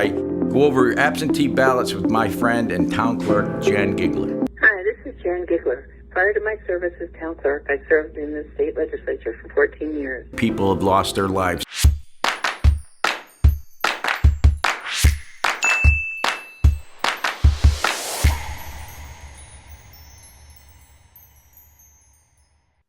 tonight, go over absentee ballots with my friend and town clerk, Jan Giegler. Hi, this is Jan Giegler. Prior to my service as town clerk, I served in the state legislature for 14 years. People have lost their lives.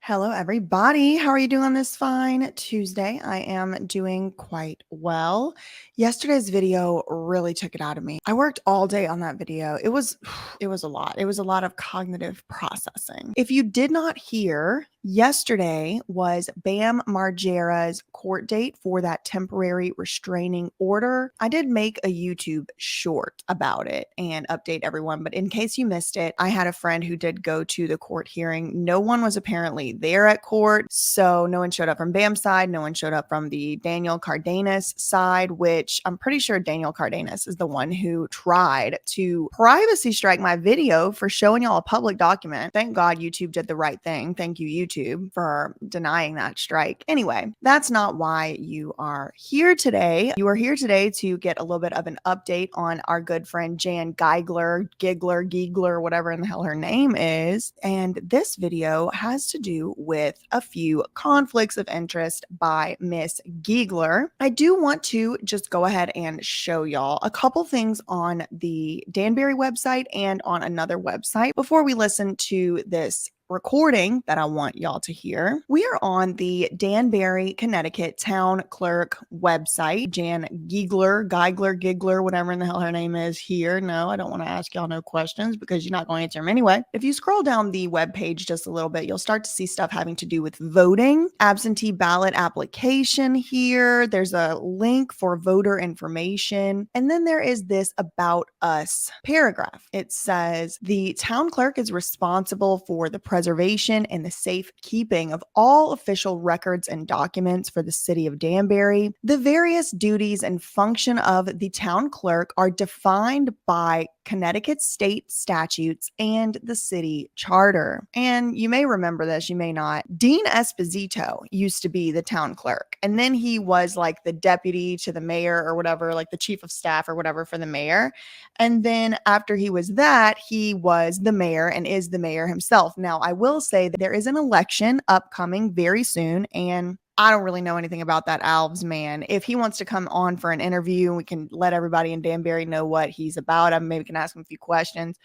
Hello, everybody. How are you doing on this fine Tuesday? I am doing quite well. Yesterday's video really took it out of me. I worked all day on that video. It was a lot. It was a lot of cognitive processing. If you did not hear, yesterday was Bam Margera's court date for that temporary restraining order. I did make a YouTube short about it and update everyone, but in case you missed it, I had a friend who did go to the court hearing. No one was apparently there at court, so no one showed up from Bam's side. No one showed up from the Daniel Cardenas side, which I'm pretty sure Daniel Cardenas is the one who tried to privacy strike my video for showing y'all a public document. Thank God YouTube did the right thing. Thank you, YouTube, for denying that strike. Anyway, that's not why you are here today. You are here today to get a little bit of an update on our good friend Jan Giegler, whatever in the hell her name is. And this video has to do with a few conflicts of interest by Miss Giegler. I do want to just go ahead and show y'all a couple things on the Danbury website and on another website before we listen to this recording that I want y'all to hear. We are on the Danbury, Connecticut town clerk website. Jan Giegler, whatever in the hell her name is here. No, I don't want to ask y'all no questions because you're not going to answer them anyway. If you scroll down the webpage just a little bit, you'll start to see stuff having to do with voting, absentee ballot application here. There's a link for voter information. And then there is this about us paragraph. It says the town clerk is responsible for the preservation and the safe keeping of all official records and documents for the city of Danbury. The various duties and function of the town clerk are defined by Connecticut state statutes and the city charter. And you may remember this, you may not. Dean Esposito used to be the town clerk, and then he was like the deputy to the mayor or whatever, like the chief of staff or whatever for the mayor. And then after he was that, he was the mayor and is the mayor himself. Now, I will say that there is an election upcoming very soon, and I don't really know anything about that Alves man. If he wants to come on for an interview, we can let everybody in Danbury know what he's about. I maybe can ask him a few questions.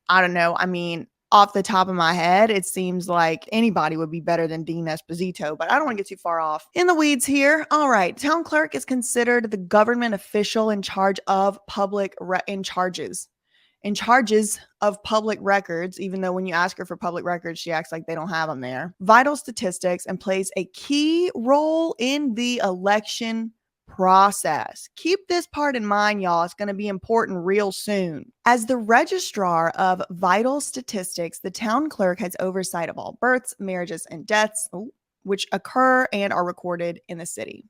I don't know. I mean, off the top of my head, it seems like anybody would be better than Dean Esposito, but I don't want to get too far off in the weeds here. All right. Town clerk is considered the government official in charge of in charges of public records, even though when you ask her for public records, she acts like they don't have them there. Vital statistics, and plays a key role in the election process. Keep this part in mind, y'all. It's going to be important real soon. As the registrar of vital statistics, the town clerk has oversight of all births, marriages, and deaths which occur and are recorded in the city.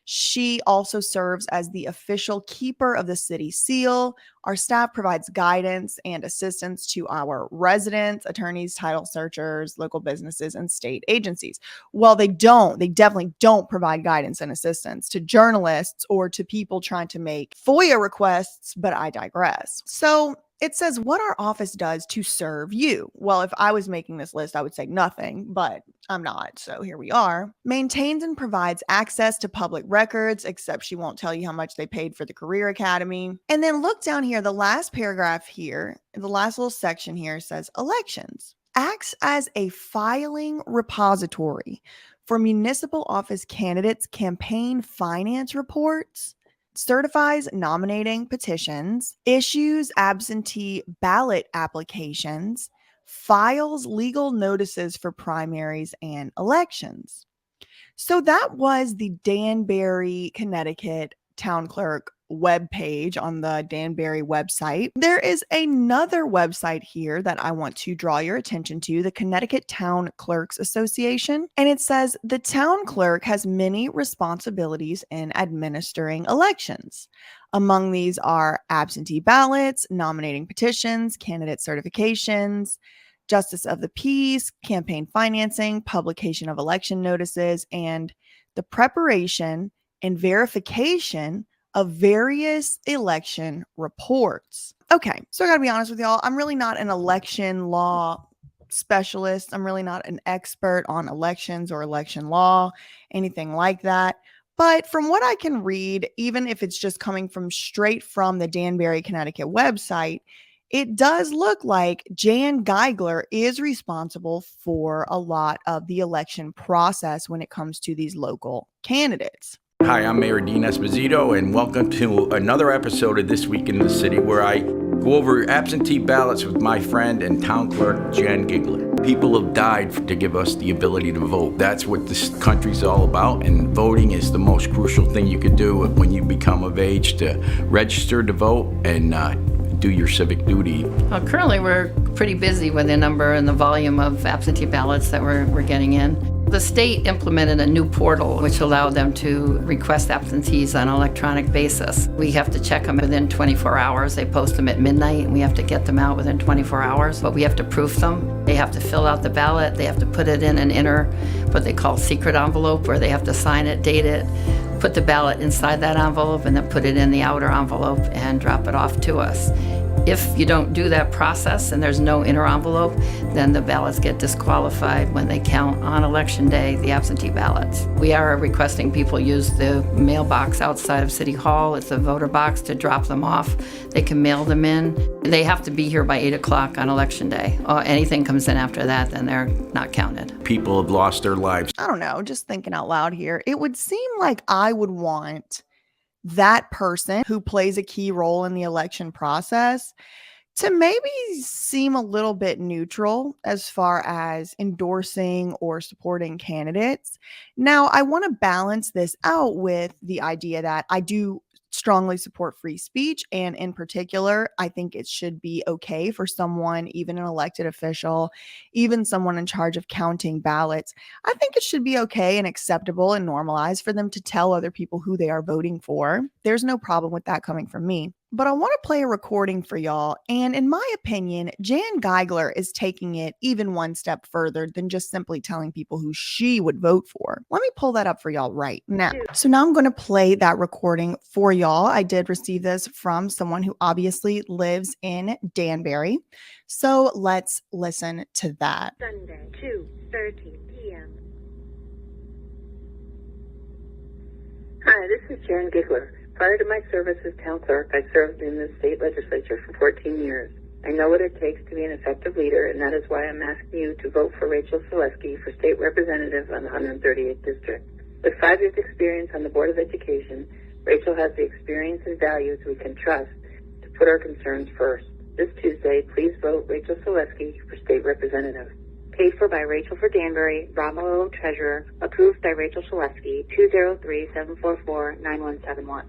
She also serves as the official keeper of the city seal. Our staff provides guidance and assistance to our residents, attorneys, title searchers, local businesses, and state agencies. Well, they definitely don't provide guidance and assistance to journalists or to people trying to make FOIA requests, but I digress. So it says what our office does to serve you. Well, if I was making this list, I would say nothing, but I'm not. So here we are. Maintains and provides access to public records, except she won't tell you how much they paid for the Career Academy. And then look down here, the last paragraph here, the last little section here says elections. Acts as a filing repository for municipal office candidates' campaign finance reports, certifies nominating petitions, issues absentee ballot applications, files legal notices for primaries and elections. So that was the Danbury, Connecticut town clerk webpage on the Danbury website. There is another website here that I want to draw your attention to, the Connecticut Town Clerks Association. And it says the town clerk has many responsibilities in administering elections. Among these are absentee ballots, nominating petitions, candidate certifications, justice of the peace, campaign financing, publication of election notices, and the preparation and verification of various election reports. Okay, so I gotta be honest with y'all, I'm really not an election law specialist. I'm really not an expert on elections or election law, anything like that. But from what I can read, even if it's just coming from straight from the Danbury, Connecticut website, it does look like Jan Giegler is responsible for a lot of the election process when it comes to these local candidates. Hi, I'm Mayor Dean Esposito, and welcome to another episode of This Week in the City, where I go over absentee ballots with my friend and town clerk, Jan Giegler. People have died to give us the ability to vote. That's what this country's all about, and voting is the most crucial thing you could do when you become of age, to register to vote and do your civic duty. Well, currently, we're pretty busy with the number and the volume of absentee ballots that we're getting in. The state implemented a new portal which allowed them to request absentees on an electronic basis. We have to check them within 24 hours. They post them at midnight, and we have to get them out within 24 hours, but we have to proof them. They have to fill out the ballot. They have to put it in an inner, what they call secret envelope, where they have to sign it, date it, put the ballot inside that envelope, and then put it in the outer envelope and drop it off to us. If you don't do that process and there's no inner envelope, then the ballots get disqualified when they count on election day, the absentee ballots. We are requesting people use the mailbox outside of City Hall. It's a voter box to drop them off. They can mail them in. They have to be here by 8 o'clock on election day. Anything comes in after that, then they're not counted. People have lost their lives. I don't know, just thinking out loud here. It would seem like I would want that person who plays a key role in the election process to maybe seem a little bit neutral as far as endorsing or supporting candidates. Now, I want to balance this out with the idea that I do strongly support free speech, and in particular, I think it should be okay for someone, even an elected official, even someone in charge of counting ballots. I think it should be okay and acceptable and normalized for them to tell other people who they are voting for. There's no problem with that coming from me. But I want to play a recording for y'all, and in my opinion, Jan Giegler is taking it even one step further than just simply telling people who she would vote for. Let me pull that up for y'all right now. So now I'm going to play that recording for y'all. I did receive this from someone who obviously lives in Danbury. So let's listen to that. Sunday, 2:30 p.m. Hi, this is Jan Giegler. Prior to my service as town clerk, I served in the state legislature for 14 years. I know what it takes to be an effective leader, and that is why I'm asking you to vote for Rachel Selesky for state representative on the 138th district. With 5 years' experience on the Board of Education, Rachel has the experience and values we can trust to put our concerns first. This Tuesday, please vote Rachel Selesky for state representative. Paid for by Rachel for Danbury, Romolo Treasurer. Approved by Rachel Selesky, 203-744-9171.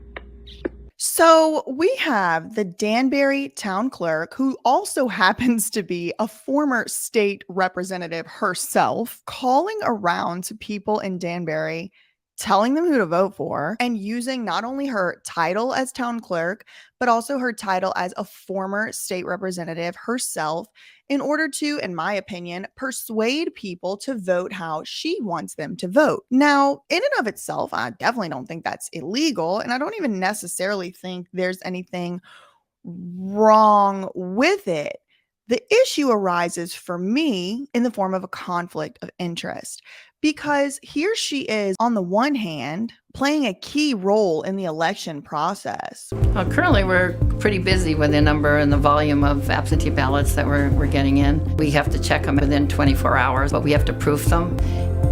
So we have the Danbury town clerk, who also happens to be a former state representative herself, calling around to people in Danbury, telling them who to vote for, and using not only her title as town clerk, but also her title as a former state representative herself in order to, in my opinion, persuade people to vote how she wants them to vote. Now, in and of itself, I definitely don't think that's illegal, and I don't even necessarily think there's anything wrong with it. The issue arises for me in the form of a conflict of interest, because here she is, on the one hand, playing a key role in the election process. Well, currently, we're pretty busy with the number and the volume of absentee ballots that we're getting in. We have to check them within 24 hours, but we have to proof them.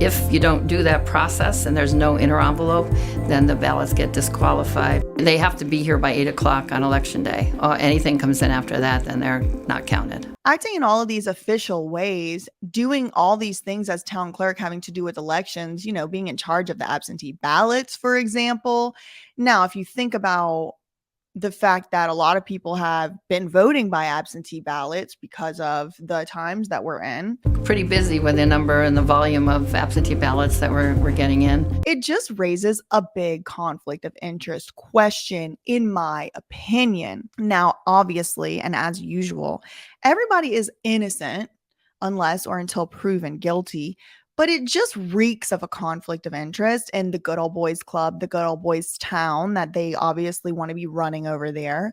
If you don't do that process and there's no inner envelope, then the ballots get disqualified. They have to be here by 8 o'clock on election day. Anything comes in after that, then they're not counted. Acting in all of these official ways, doing all these things as town clerk having to do with elections, you know, being in charge of the absentee ballots, for example. Now, if you think about the fact that a lot of people have been voting by absentee ballots because of the times that we're in. Pretty busy with the number and the volume of absentee ballots that we're getting in. It just raises a big conflict of interest question, in my opinion. Now, obviously, and as usual, everybody is innocent unless or until proven guilty. but it just reeks of a conflict of interest in the good old boys club, the good old boys town that they obviously want to be running over there.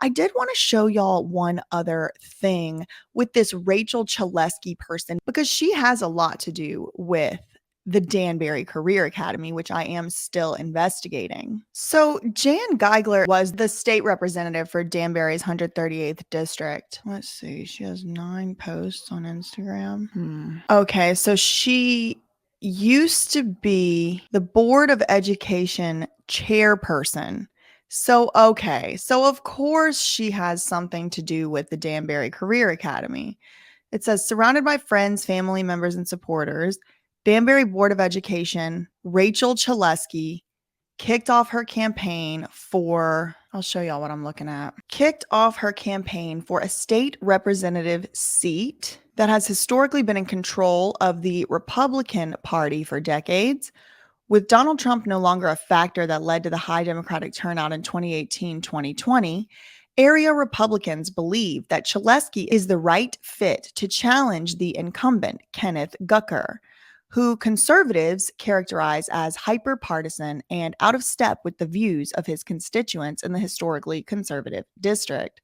I did want to show y'all one other thing with this Rachel Chalesky person, because she has a lot to do with the Danbury Career Academy, which I am still investigating. So Jan Giegler was the state representative for Danbury's 138th district. Let's see, she has 9 posts on Instagram. Okay, so she used to be the Board of Education chairperson. So, okay, so of course she has something to do with the Danbury Career Academy. It says, surrounded by friends, family members, and supporters, Danbury Board of Education, Rachel Chalesky, kicked off her campaign for, I'll show y'all what I'm looking at, kicked off her campaign for a state representative seat that has historically been in control of the Republican Party for decades. With Donald Trump no longer a factor that led to the high Democratic turnout in 2018-2020, area Republicans believe that Chalesky is the right fit to challenge the incumbent, Kenneth Gucker, who conservatives characterize as hyper-partisan and out of step with the views of his constituents in the historically conservative district.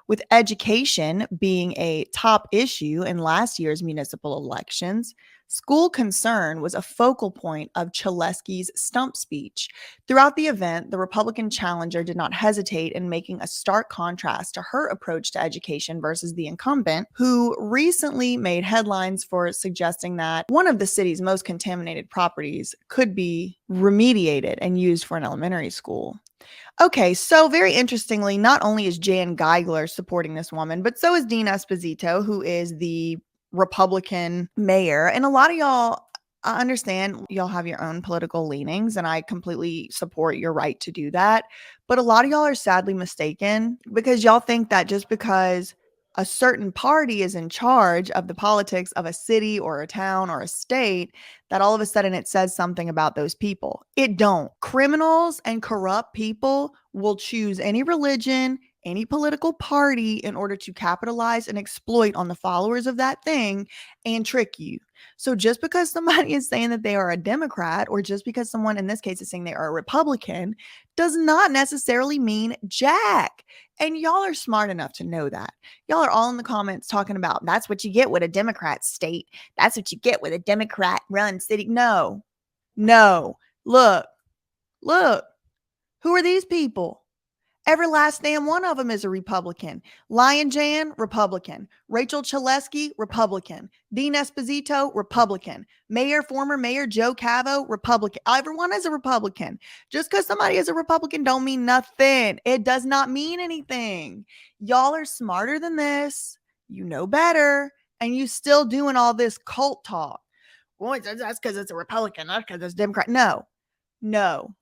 With education being a top issue in last year's municipal elections, school concern was a focal point of Chalesky's stump speech. Throughout the event, the Republican challenger did not hesitate in making a stark contrast to her approach to education versus the incumbent, who recently made headlines for suggesting that one of the city's most contaminated properties could be remediated and used for an elementary school. Okay, so very interestingly, not only is Jan Giegler supporting this woman, but so is Dean Esposito, who is the Republican mayor. And a lot of y'all, I understand y'all have your own political leanings, and I completely support your right to do that. But a lot of y'all are sadly mistaken, because y'all think that just because a certain party is in charge of the politics of a city or a town or a state, that all of a sudden it says something about those people. It don't. Criminals and corrupt people will choose any religion, any political party in order to capitalize and exploit on the followers of that thing and trick you. So just because somebody is saying that they are a Democrat, or just because someone in this case is saying they are a Republican, does not necessarily mean jack. And y'all are smart enough to know that. Y'all are all in the comments talking about that's what you get with a Democrat state. That's what you get with a Democrat run city. No. Look. Who are these people? Every last damn one of them is a Republican. Lion Jan, Republican. Rachel Chalesky, Republican. Dean Esposito, Republican. Former Mayor Joe Cavo, Republican. Everyone is a Republican. Just because somebody is a Republican don't mean nothing. It does not mean anything. Y'all are smarter than this. You know better. And you still doing all this cult talk. Boy, that's because it's a Republican. That's because it's Democrat. No,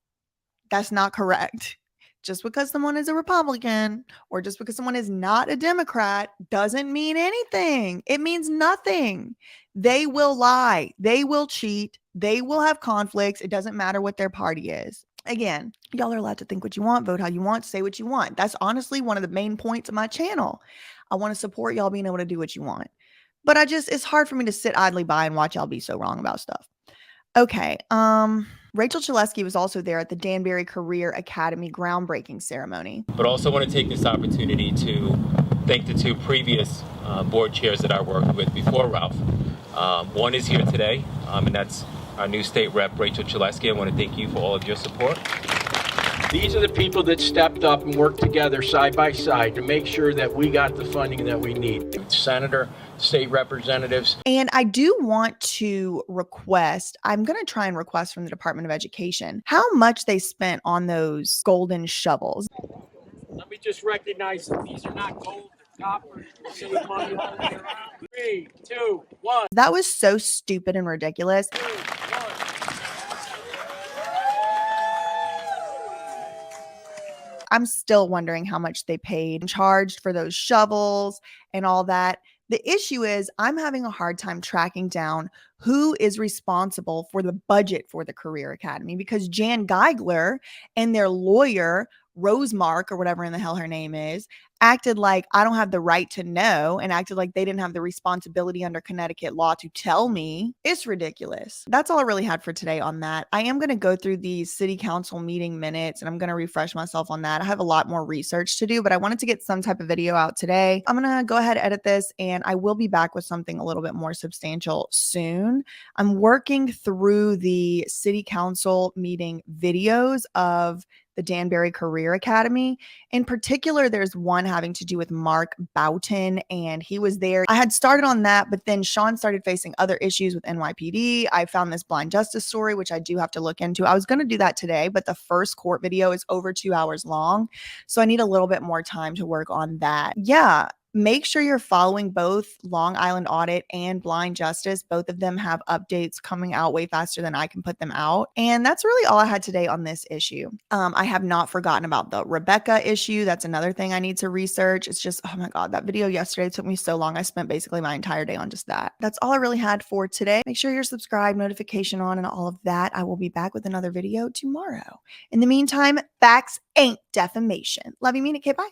that's not correct. Just because someone is a Republican or just because someone is not a Democrat doesn't mean anything. It means nothing. They will lie. They will cheat. They will have conflicts. It doesn't matter what their party is. Again, y'all are allowed to think what you want, vote how you want, say what you want. That's honestly one of the main points of my channel. I want to support y'all being able to do what you want. But it's hard for me to sit idly by and watch y'all be so wrong about stuff. Okay, Rachel Chalesky was also there at the Danbury Career Academy groundbreaking ceremony. But also want to take this opportunity to thank the 2 previous board chairs that I worked with before Ralph. One is here today, and that's our new state rep, Rachel Chalesky. I want to thank you for all of your support. These are the people that stepped up and worked together side by side to make sure that we got the funding that we need. Senator, state representatives. And I do want to request, I'm going to try and request from the Department of Education how much they spent on those golden shovels. Let me just recognize that these are not gold, they're copper. Save money all the way around. 3, 2, 1. That was so stupid and ridiculous. 2, 1. I'm still wondering how much they paid and charged for those shovels and all that. The issue is I'm having a hard time tracking down who is responsible for the budget for the Career Academy, because Jan Giegler and their lawyer Rosemark or whatever in the hell her name is, acted like I don't have the right to know and acted like they didn't have the responsibility under Connecticut law to tell me. It's ridiculous. That's all I really had for today on that. I am going to go through these city council meeting minutes and I'm going to refresh myself on that. I have a lot more research to do, but I wanted to get some type of video out today. I'm going to go ahead, edit this, and I will be back with something a little bit more substantial soon. I'm working through the city council meeting videos of the Danbury Career Academy. In particular, there's one having to do with Mark Boughton, and he was there. I had started on that, but then Sean started facing other issues with NYPD. I found this blind justice story, which I do have to look into. I was going to do that today, but the first court video is over 2 hours long. So I need a little bit more time to work on that. Yeah. Make sure you're following both Long Island Audit and Blind Justice. Both of them have updates coming out way faster than I can put them out. And that's really all I had today on this issue. I have not forgotten about the Rebecca issue. That's another thing I need to research. It's just, oh my God, that video yesterday took me so long. I spent basically my entire day on just that. That's all I really had for today. Make sure you're subscribed, notification on, and all of that. I will be back with another video tomorrow. In the meantime, facts ain't defamation. Love you, mean it, kid. Bye.